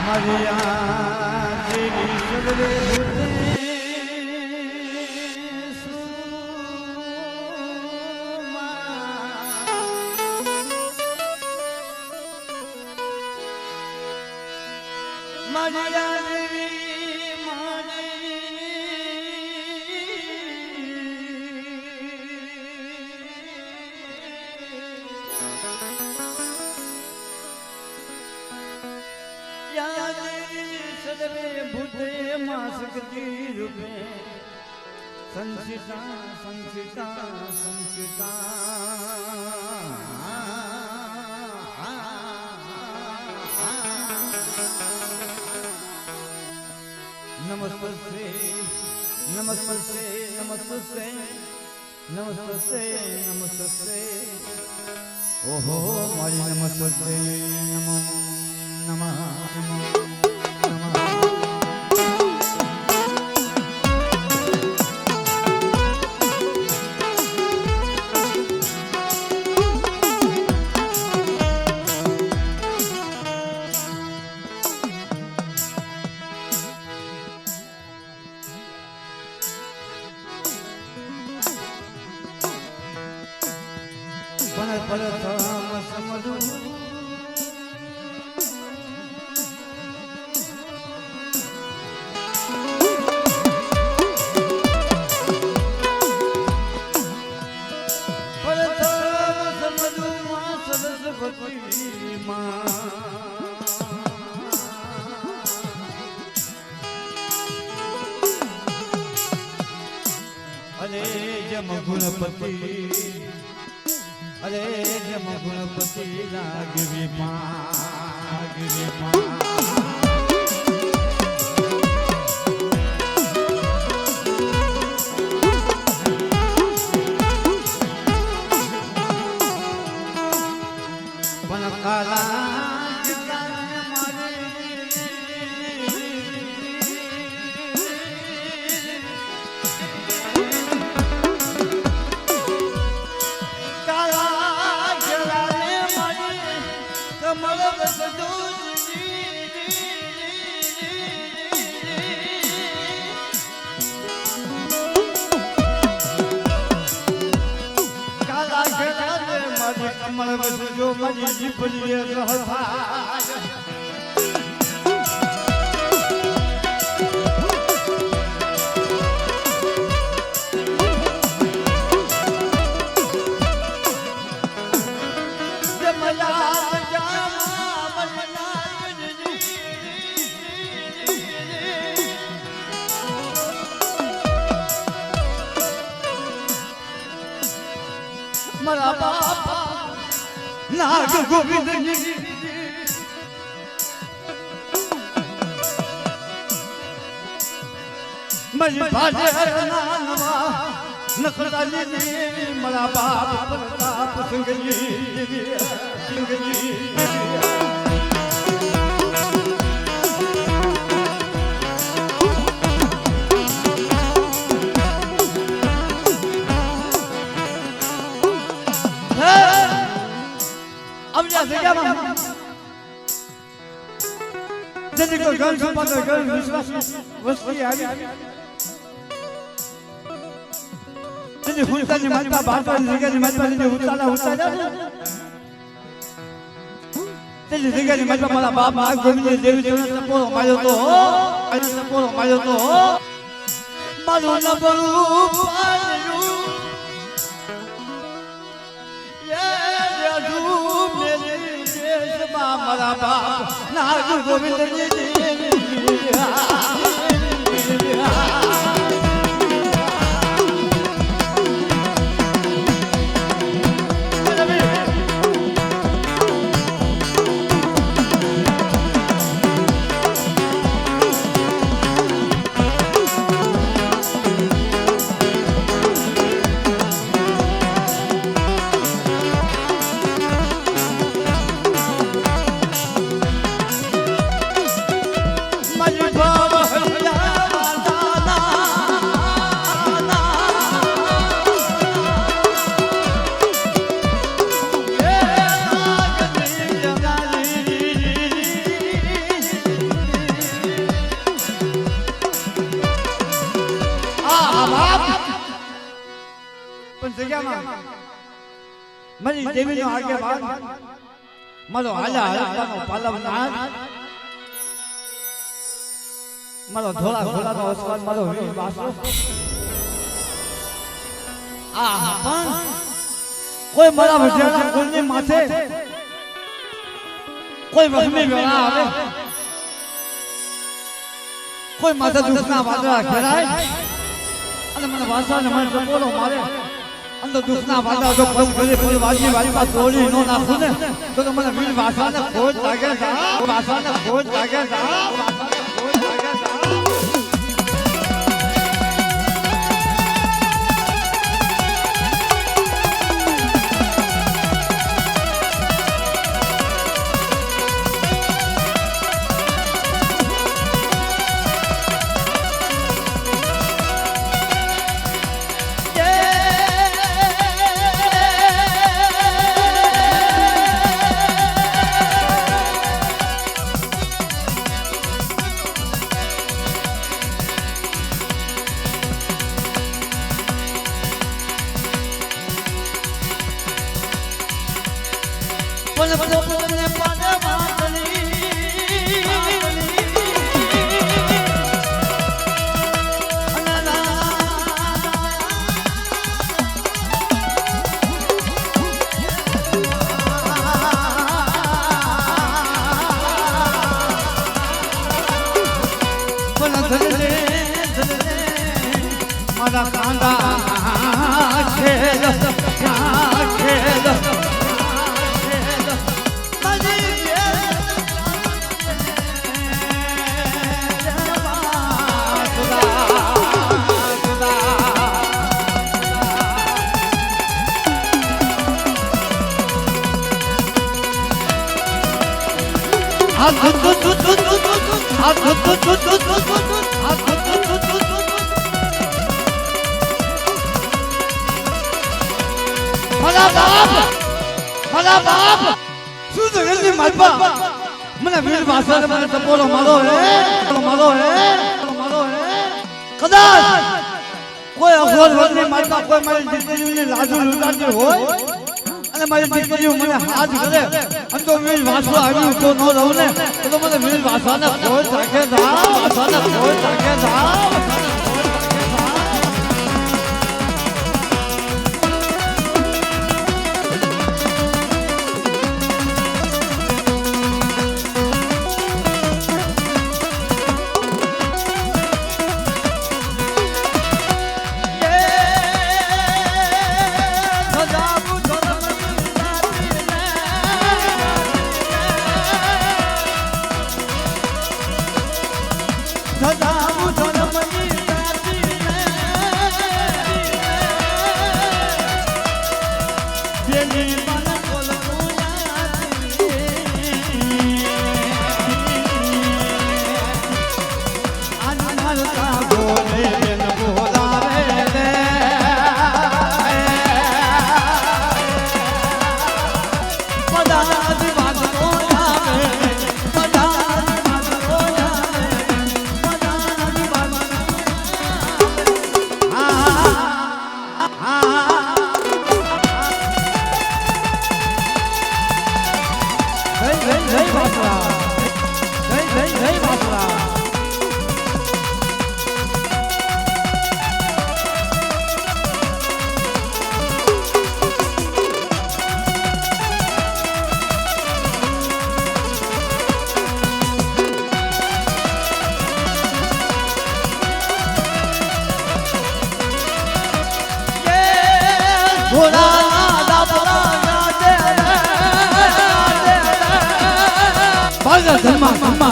મારી દેવી સગરે ભૂતે માસકતિ રૂપે સંચિતા સંચિતા સંચિતા નમસ્તે નમસ્તે નમસ્તે નમસ્તે નમસ્તે ઓહો મારી નમસ્તે નમો નમઃ પરથમ સમરું માં સરસ્વતી માં અરે જમ ગુણપતિ અરે જમ ગુણપતિ લાગવી માં પણ કાલા કમળ વસજો મારી જીભલીએ રહતા મારા બાપા નાગ ગોવિંદ મારી ભાજે નાનવા નખરાલી મારા બાપ પ્રતાપ સિંગલી જેની કોઈ ગણ સંપાદક ગણ વિશ્વાસ વસ્તી આવી જેની હુંતાની માતા ભારતની જગ્યાની માતા જેની ઉતારા તેની જગ્યાની માતા મારા બાપ આ ગોવિંદ દેવી જેનો સપોરો માર્યો તો અને સપોરો માર્યો તો મારું નબળું પાડ્યું મારા બાપ નાગ ગોવિંદ જગ્યામાં મારી દેવીનો આગેવાન મારો હાલા હરકતાનો પાલવનાર મારો ધોળા ઘોડાનો અસવાન મારો વીર વાસો આ પણ કોઈ મારા વઢિયાના કુળની માથે કોઈ વહમી વેળા આવે કોઈ માથે દુઃખના વાદળા ઘેરાય અને મને વાસાને મને ટકોરો મારે અંદર દુઃખના વાદળા જો પગ ઘરે પગ વાજી વાજીમાં તોડી નો નાખું ને તો મને વીર વાસાને ખોજ લાગે છે વાસાને ખોજ લાગે છે વાસાને ખોજ લાગે છે મારા કાંડા ખેલ ખેલ મારા બાપ શું જગતની માલપા મને વીર ભાષાને મને ટપોરો મારો હે કદાચ કોઈ અઘોર વગની માલપા કોઈ મારી દીકરીની લાજુ લૂંટાતી હોય અને મારી દીકરીઓ મને હાથ કરે અને તો વીર ભાષા આવ્યું તો ન રહું ને તો મને વીર ભાષાને કોઈ રાખે ભાષાને કોઈ રાખે મારતા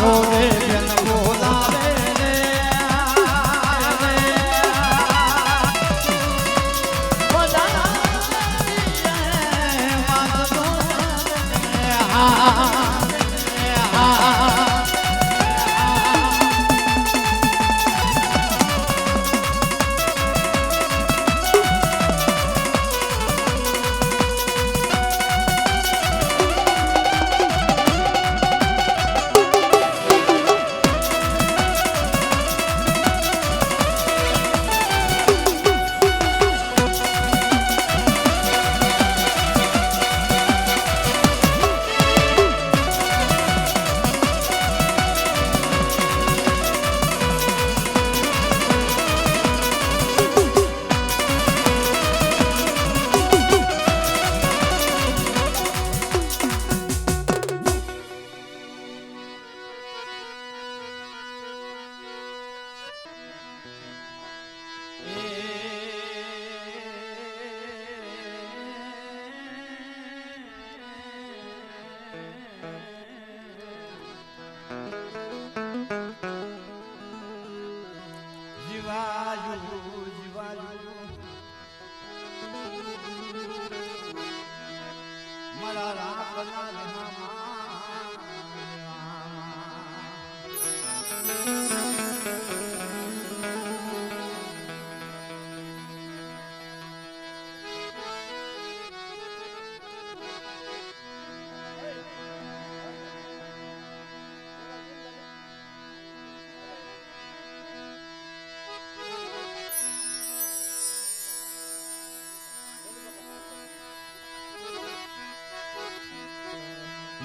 ઘોડે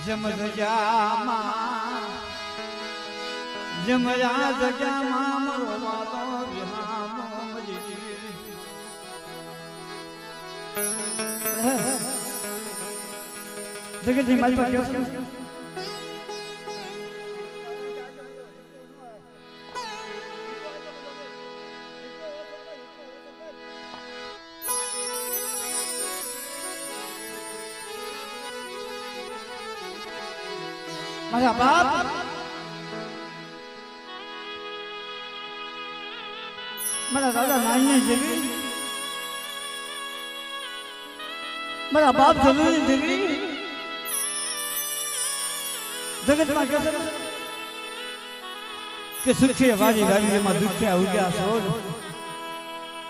જમરામાં જમરા જગ્યામાં મારો વાલો વિહામો મજી જગતજી મારી પાસે કેવું છે મારા બાપ મારા દાદા નાની જેવી મારા બાપ જરૂરી જેવી જગતમાં કે છે કે સુખી વારી વારી એમાં દુખ્યા ઉગ્યા સોર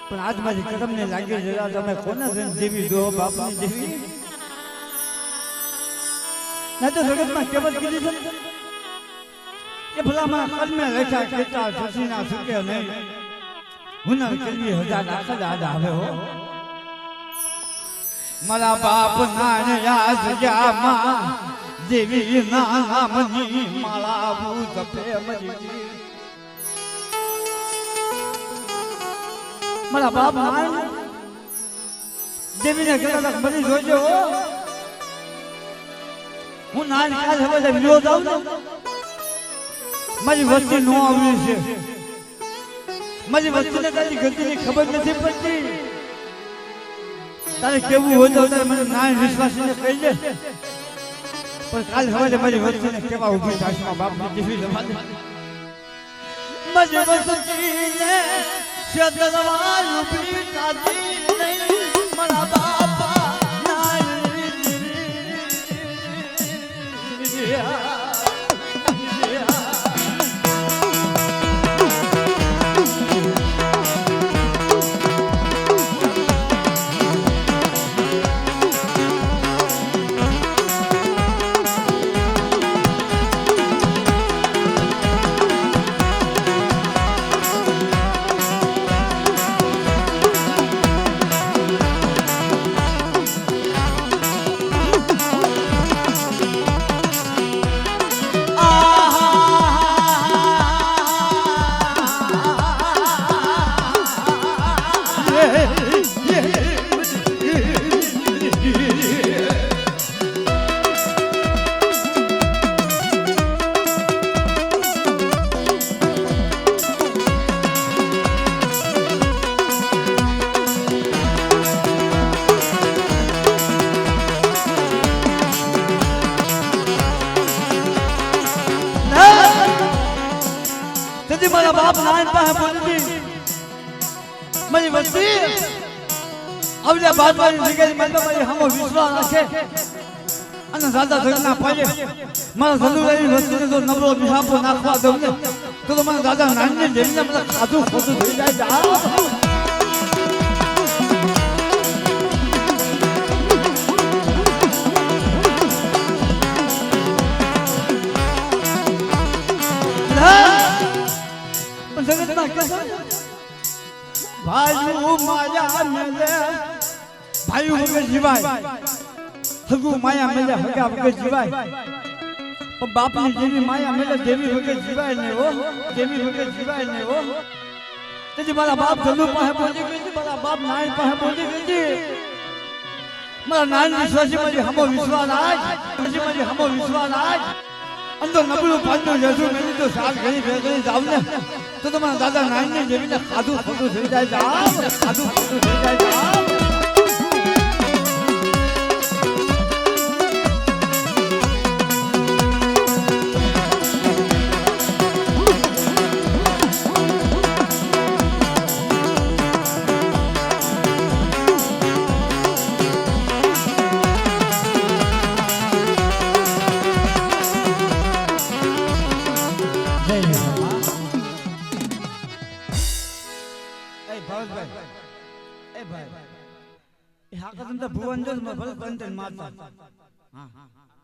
પણ આજ મારી કદમને લાગી જરા તમે કોના જેવી દો બાપની જેવી ના તો જગતમાં કેવત કીધી છે કે ભલા મારા કદમે લેખા કેતા સસીના સુકે નહીં હુનર કેવી હજાર આખા આજ આવે હો મારા બાપ ના યાદ જામાં દેવી ના નામની માળા ભૂત પ્રેમજી મારા બાપ ના દેવીને કદાચ મરી જોજો હું નાન કાલ હવે વિરોધ આવું ને મારી વસ્તી નો આવી છે મારી વસ્તીને તારી ગતિની ખબર નથી પડતી તારે કેવું હોય તો તારે મને નાન વિશ્વાસીને કહી દે પણ કાલ હવે મારી વસ્તીને કેવા ઉભી થશે બાપની જેવી જમાને મારી વસ્તીને શેતરવાલ ઉભી થાતી નહીં મારા બાપા નાન મારા બાપ નાન પાસે બોલતી મારી વસ્તી આવડે બાદ મારી જગ્યાએ મારી હમો વિશ્વાસ રાખે અને દાદા જગના પાયે મારા ધનુરાની વસ્તીને જો નબળો બિહાપો નાખવા દઉં ને તો મારા દાદા નાનને જેમને મને ખાધું ખોટું થઈ જાય ભાઈ માયા મેલે ભાઈ વગર જીવાય હગુ માયા મેલે હગા વગર જીવાય પણ બાપની જેવી માયા મેલે દેવી વગર જીવાય ને હો દેવી વગર જીવાય ને હો તેથી મારા બાપ ધનુ પાસે બોલી ગઈ મારા બાપ નાન પાસે બોલી ગઈ મારા નાન વિશ્વાસી મારી હમો વિશ્વાસ આજ મારી હમો વિશ્વાસ આજ અંદર નબળું પાંચનું જશું મેં તો સાલ ઘણી ભેગી જાવ ને તો તમારા દાદા નાનને જેવીને ખાધું ખોટું થઈ જાય જાવ ખાધું ખોટું થઈ જાય જાવ ભુવન જો ભલે બંધ મારતા હા